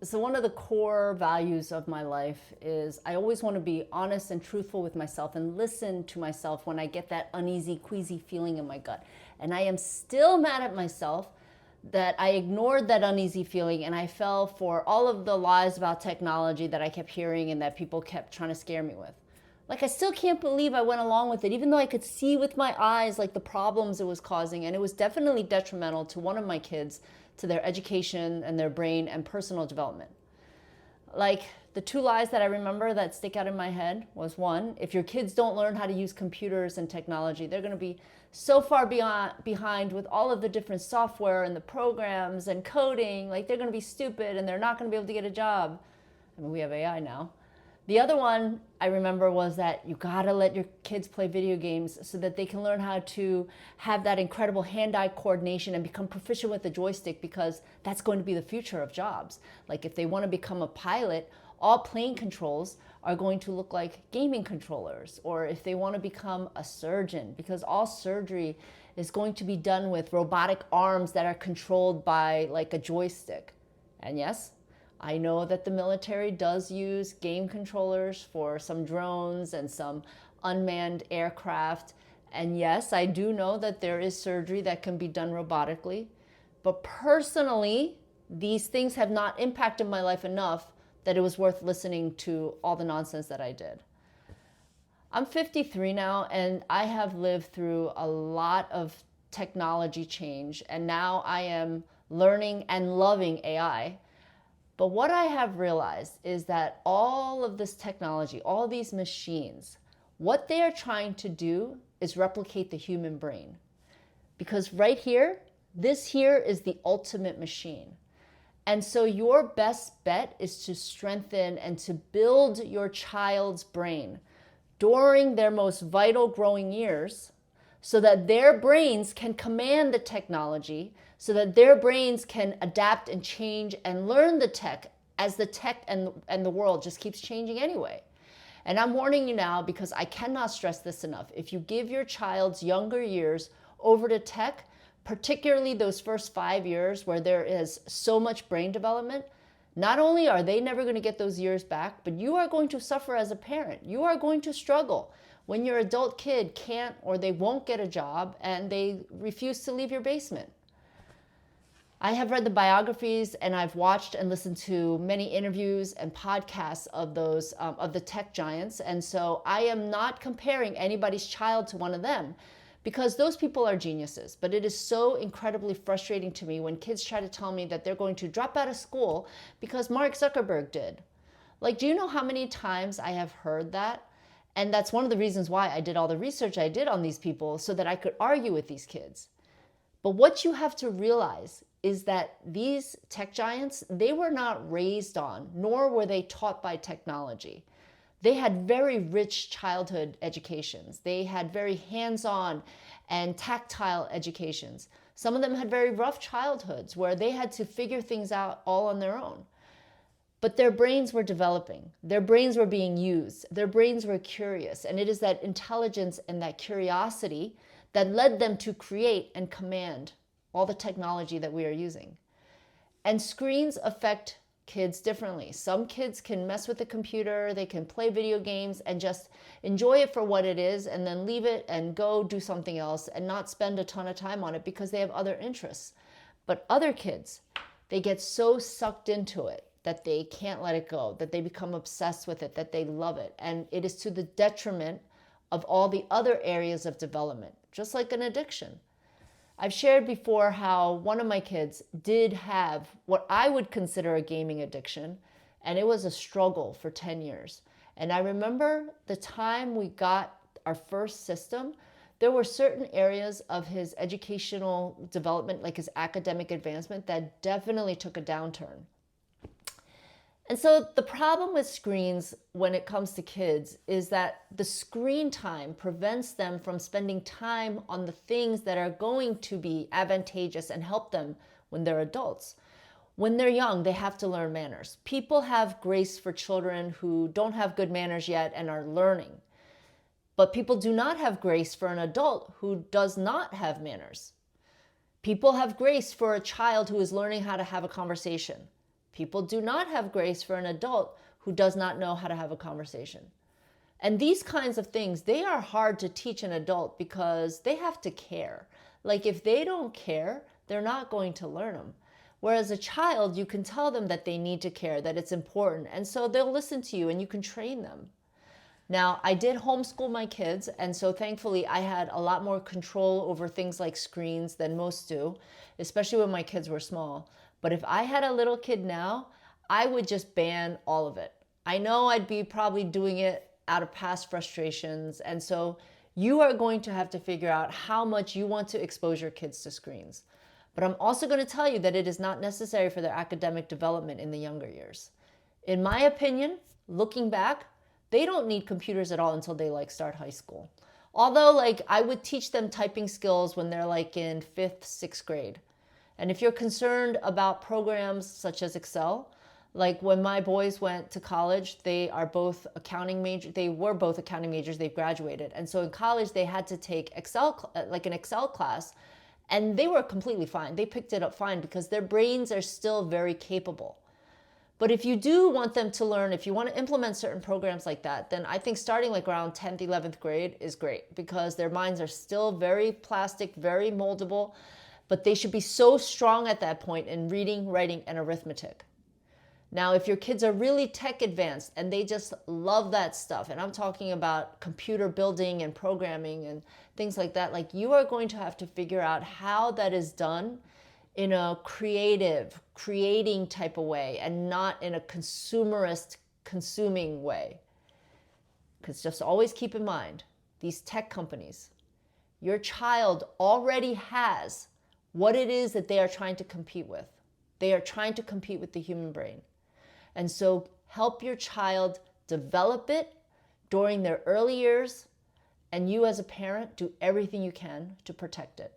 So one of the core values of my life is I always want to be honest and truthful with myself and listen to myself when I get that uneasy, queasy feeling in my gut. And I am still mad at myself that I ignored that uneasy feeling and I fell for all of the lies about technology that I kept hearing and that people kept trying to scare me with. Like, I still can't believe I went along with it, even though I could see with my eyes like the problems it was causing. And it was definitely detrimental to one of my kids, to their education and their brain and personal development. Like, the two lies that I remember that stick out in my head was, one, if your kids don't learn how to use computers and technology, they're going to be so far behind with all of the different software and the programs and coding. Like, they're going to be stupid and they're not going to be able to get a job. I mean, we have AI now. The other one I remember was that you gotta let your kids play video games so that they can learn how to have that incredible hand-eye coordination and become proficient with the joystick, because that's going to be the future of jobs. Like, if they want to become a pilot, all plane controls are going to look like gaming controllers. Or if they want to become a surgeon, because all surgery is going to be done with robotic arms that are controlled by like a joystick. And yes, I know that the military does use game controllers for some drones and some unmanned aircraft. And yes, I do know that there is surgery that can be done robotically. But personally, these things have not impacted my life enough that it was worth listening to all the nonsense that I did. I'm 53 now, and I have lived through a lot of technology change. And now I am learning and loving AI. But what I have realized is that all of this technology, all these machines, what they are trying to do is replicate the human brain. Because right here, this here is the ultimate machine. And so your best bet is to strengthen and to build your child's brain during their most vital growing years, so that their brains can command the technology, so that their brains can adapt and change and learn the tech as the tech and the world just keeps changing anyway. And I'm warning you now, because I cannot stress this enough. If you give your child's younger years over to tech, particularly those first 5 years where there is so much brain development, not only are they never going to get those years back, but you are going to suffer as a parent. You are going to struggle when your adult kid can't or they won't get a job and they refuse to leave your basement. I have read the biographies and I've watched and listened to many interviews and podcasts of those of the tech giants. And so I am not comparing anybody's child to one of them, because those people are geniuses. But it is so incredibly frustrating to me when kids try to tell me that they're going to drop out of school because Mark Zuckerberg did. Like, do you know how many times I have heard that? And that's one of the reasons why I did all the research I did on these people, so that I could argue with these kids. But what you have to realize is that these tech giants, they were not raised on, nor were they taught by technology. They had very rich childhood educations. They had very hands-on and tactile educations. Some of them had very rough childhoods where they had to figure things out all on their own. But their brains were developing. Their brains were being used. Their brains were curious. And it is that intelligence and that curiosity that led them to create and command all the technology that we are using. And screens affect kids differently. Some kids can mess with the computer, they can play video games and just enjoy it for what it is, and then leave it and go do something else and not spend a ton of time on it because they have other interests. But other kids, they get so sucked into it that they can't let it go, that they become obsessed with it, that they love it. And it is to the detriment of all the other areas of development, just like an addiction. I've shared before how one of my kids did have what I would consider a gaming addiction, and it was a struggle for 10 years. And I remember the time we got our first system, there were certain areas of his educational development, like his academic advancement, that definitely took a downturn. And so the problem with screens when it comes to kids is that the screen time prevents them from spending time on the things that are going to be advantageous and help them when they're adults. When they're young, they have to learn manners. People have grace for children who don't have good manners yet and are learning. But people do not have grace for an adult who does not have manners. People have grace for a child who is learning how to have a conversation. People do not have grace for an adult who does not know how to have a conversation. And these kinds of things, they are hard to teach an adult because they have to care. Like if they don't care, they're not going to learn them. Whereas a child, you can tell them that they need to care, that it's important. And so they'll listen to you and you can train them. Now, I did homeschool my kids, and so thankfully I had a lot more control over things like screens than most do, especially when my kids were small. But if I had a little kid now, I would just ban all of it. I know I'd be probably doing it out of past frustrations, and so you are going to have to figure out how much you want to expose your kids to screens. But I'm also going to tell you that it is not necessary for their academic development in the younger years. In my opinion, looking back, they don't need computers at all until they start high school. Although I would teach them typing skills when they're in 5th, 6th grade. And if you're concerned about programs such as Excel, when my boys went to college, they were both accounting majors, they've graduated. And so in college they had to take Excel, an Excel class, and they were completely fine. They picked it up fine because their brains are still very capable. But if you do want them to learn, if you want to implement certain programs like that, then I think starting around 10th, 11th grade is great because their minds are still very plastic, very moldable, but they should be so strong at that point in reading, writing, and arithmetic. Now, if your kids are really tech advanced and they just love that stuff, and I'm talking about computer building and programming and things like that, you are going to have to figure out how that is done in a creating type of way and not in a consumerist, consuming way. Because just always keep in mind, these tech companies, your child already has what it is that they are trying to compete with. They are trying to compete with the human brain. And so help your child develop it during their early years, and you as a parent do everything you can to protect it.